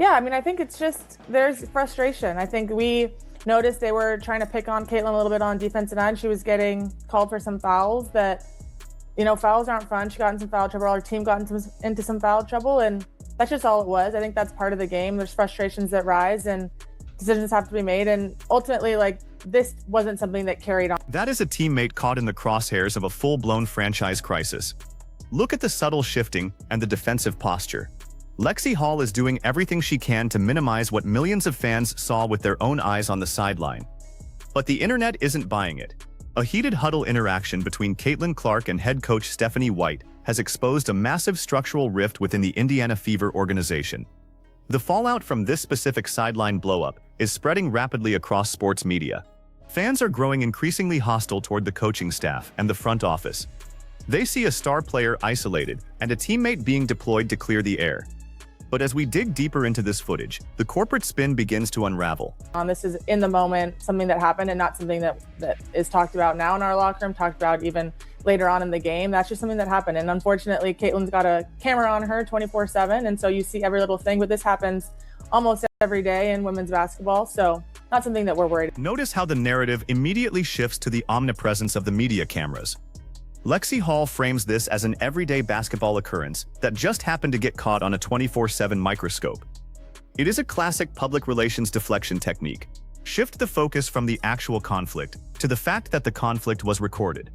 Yeah, I mean, I think it's just there's frustration. I think we noticed they were trying to pick on Caitlin a little bit on defensive end. She was getting called for some fouls that, fouls aren't fun. She got in some foul trouble. Our team got into some foul trouble, and that's just all it was. I think that's part of the game. There's frustrations that rise, and decisions have to be made. And ultimately, this wasn't something that carried on. That is a teammate caught in the crosshairs of a full-blown franchise crisis. Look at the subtle shifting and the defensive posture. Lexie Hull is doing everything she can to minimize what millions of fans saw with their own eyes on the sideline. But the internet isn't buying it. A heated huddle interaction between Caitlin Clark and head coach Stephanie White has exposed a massive structural rift within the Indiana Fever organization. The fallout from this specific sideline blow-up is spreading rapidly across sports media. Fans are growing increasingly hostile toward the coaching staff and the front office. They see a star player isolated and a teammate being deployed to clear the air. But as we dig deeper into this footage, the corporate spin begins to unravel. This is in the moment, something that happened, and not something that is talked about now in our locker room, talked about even later on in the game. That's just something that happened. And unfortunately, Caitlin's got a camera on her 24/7. And so you see every little thing, but this happens almost every day in women's basketball. So not something that we're worried about. Notice how the narrative immediately shifts to the omnipresence of the media cameras. Lexie Hull frames this as an everyday basketball occurrence that just happened to get caught on a 24/7 microscope. It is a classic public relations deflection technique. Shift the focus from the actual conflict to the fact that the conflict was recorded.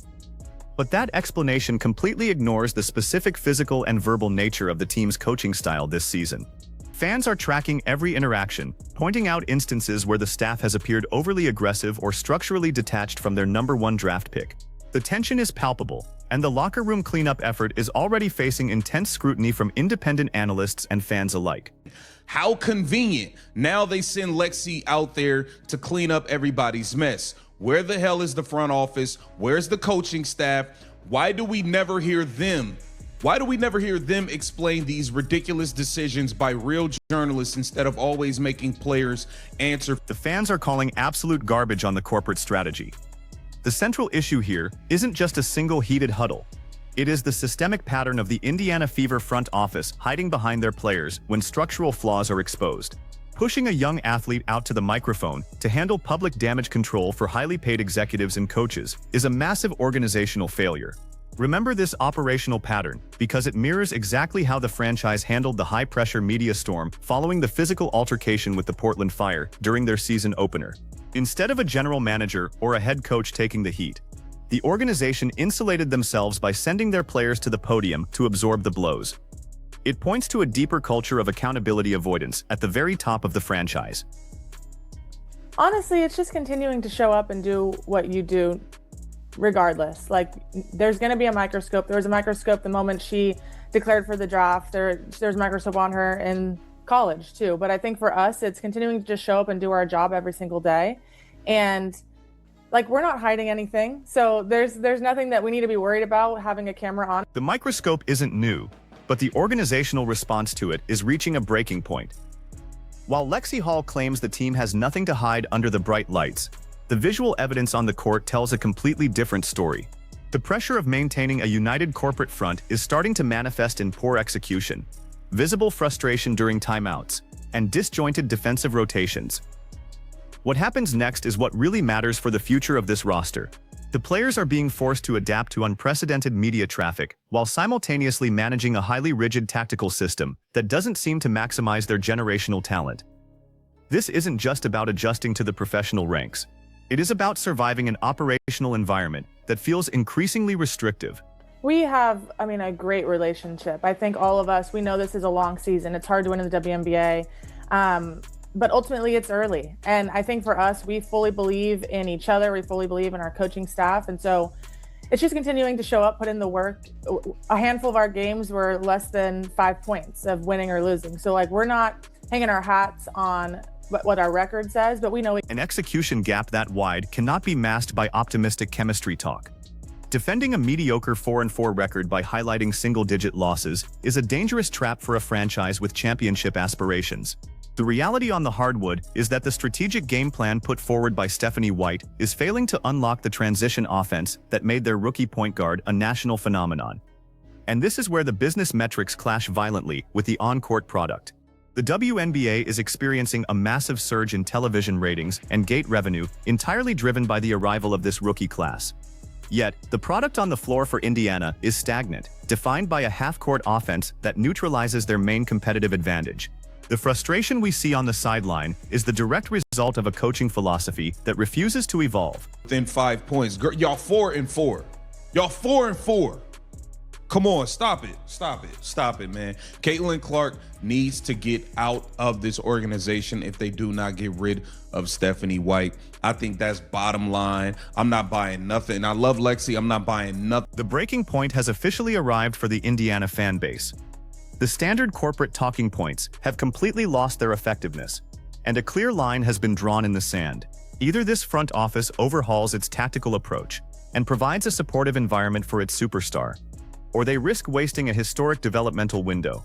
But that explanation completely ignores the specific physical and verbal nature of the team's coaching style this season. Fans are tracking every interaction, pointing out instances where the staff has appeared overly aggressive or structurally detached from their #1 draft pick. The tension is palpable, and the locker room cleanup effort is already facing intense scrutiny from independent analysts and fans alike. How convenient. Now they send Lexie out there to clean up everybody's mess. Where the hell is the front office? Where's the coaching staff? Why do we never hear them? Why do we never hear them explain these ridiculous decisions by real journalists instead of always making players answer? The fans are calling absolute garbage on the corporate strategy. The central issue here isn't just a single heated huddle. It is the systemic pattern of the Indiana Fever front office hiding behind their players when structural flaws are exposed. Pushing a young athlete out to the microphone to handle public damage control for highly paid executives and coaches is a massive organizational failure. Remember this operational pattern because it mirrors exactly how the franchise handled the high-pressure media storm following the physical altercation with the Portland Fire during their season opener. Instead of a general manager or a head coach taking the heat, the organization insulated themselves by sending their players to the podium to absorb the blows. It points to a deeper culture of accountability avoidance at the very top of the franchise. Honestly, it's just continuing to show up and do what you do regardless. There's going to be a microscope. There was a microscope the moment she declared for the draft. There's a microscope on her in college too. But I think for us, it's continuing to just show up and do our job every single day. And we're not hiding anything. So there's nothing that we need to be worried about having a camera on. The microscope isn't new, but the organizational response to it is reaching a breaking point. While Lexie Hull claims the team has nothing to hide under the bright lights, the visual evidence on the court tells a completely different story. The pressure of maintaining a united corporate front is starting to manifest in poor execution, visible frustration during timeouts, and disjointed defensive rotations. What happens next is what really matters for the future of this roster. The players are being forced to adapt to unprecedented media traffic while simultaneously managing a highly rigid tactical system that doesn't seem to maximize their generational talent. This isn't just about adjusting to the professional ranks. It is about surviving an operational environment that feels increasingly restrictive. We have, a great relationship. I think all of us, we know this is a long season. It's hard to win in the WNBA. But ultimately it's early. And I think for us, we fully believe in each other. We fully believe in our coaching staff. And so it's just continuing to show up, put in the work. A handful of our games were less than 5 points of winning or losing. So we're not hanging our hats on what our record says, but we know an execution gap that wide cannot be masked by optimistic chemistry talk. Defending a mediocre 4-4 record by highlighting single-digit losses is a dangerous trap for a franchise with championship aspirations. The reality on the hardwood is that the strategic game plan put forward by Stephanie White is failing to unlock the transition offense that made their rookie point guard a national phenomenon. And this is where the business metrics clash violently with the on-court product. The WNBA is experiencing a massive surge in television ratings and gate revenue, entirely driven by the arrival of this rookie class. Yet, the product on the floor for Indiana is stagnant, defined by a half-court offense that neutralizes their main competitive advantage. The frustration we see on the sideline is the direct result of a coaching philosophy that refuses to evolve. Within 5 points. Y'all 4-4. Y'all 4-4. Come on, stop it. Stop it. Stop it, man. Caitlin Clark needs to get out of this organization if they do not get rid of Stephanie White. I think that's bottom line. I'm not buying nothing. I love Lexie. I'm not buying nothing. The breaking point has officially arrived for the Indiana fan base. The standard corporate talking points have completely lost their effectiveness, and a clear line has been drawn in the sand. Either this front office overhauls its tactical approach and provides a supportive environment for its superstar, or they risk wasting a historic developmental window.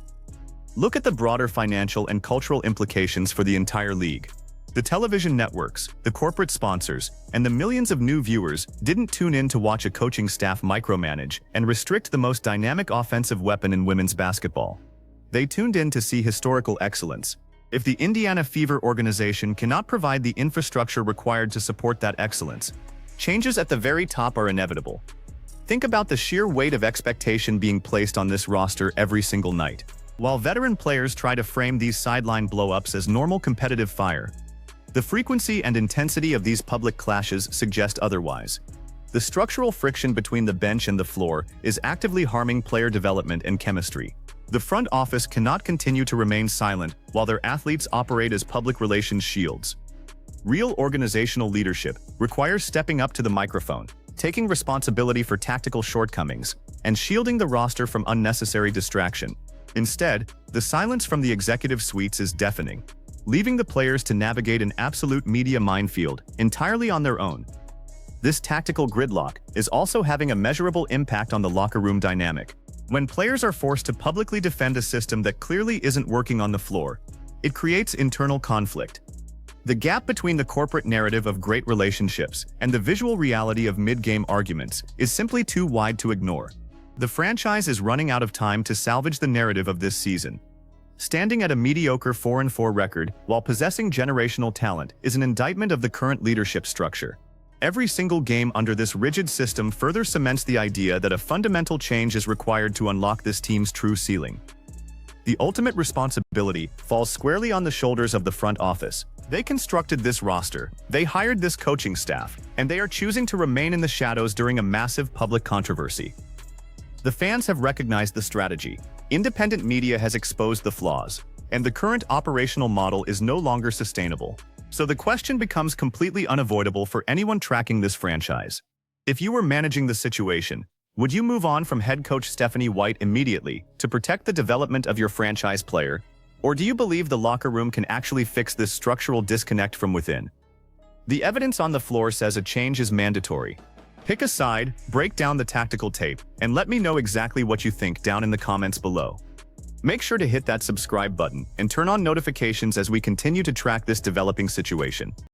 Look at the broader financial and cultural implications for the entire league. The television networks, the corporate sponsors, and the millions of new viewers didn't tune in to watch a coaching staff micromanage and restrict the most dynamic offensive weapon in women's basketball. They tuned in to see historical excellence. If the Indiana Fever organization cannot provide the infrastructure required to support that excellence, changes at the very top are inevitable. Think about the sheer weight of expectation being placed on this roster every single night. While veteran players try to frame these sideline blow-ups as normal competitive fire, the frequency and intensity of these public clashes suggest otherwise. The structural friction between the bench and the floor is actively harming player development and chemistry. The front office cannot continue to remain silent while their athletes operate as public relations shields. Real organizational leadership requires stepping up to the microphone, taking responsibility for tactical shortcomings, and shielding the roster from unnecessary distraction. Instead, the silence from the executive suites is deafening, leaving the players to navigate an absolute media minefield entirely on their own. This tactical gridlock is also having a measurable impact on the locker room dynamic. When players are forced to publicly defend a system that clearly isn't working on the floor, it creates internal conflict. The gap between the corporate narrative of great relationships and the visual reality of mid-game arguments is simply too wide to ignore. The franchise is running out of time to salvage the narrative of this season. Standing at a mediocre 4-4 record while possessing generational talent is an indictment of the current leadership structure. Every single game under this rigid system further cements the idea that a fundamental change is required to unlock this team's true ceiling. The ultimate responsibility falls squarely on the shoulders of the front office. They constructed this roster, they hired this coaching staff, and they are choosing to remain in the shadows during a massive public controversy. The fans have recognized the strategy. Independent media has exposed the flaws, and the current operational model is no longer sustainable. So the question becomes completely unavoidable for anyone tracking this franchise. If you were managing the situation, would you move on from head coach Stephanie White immediately to protect the development of your franchise player? Or do you believe the locker room can actually fix this structural disconnect from within? The evidence on the floor says a change is mandatory. Pick a side, break down the tactical tape, and let me know exactly what you think down in the comments below. Make sure to hit that subscribe button and turn on notifications as we continue to track this developing situation.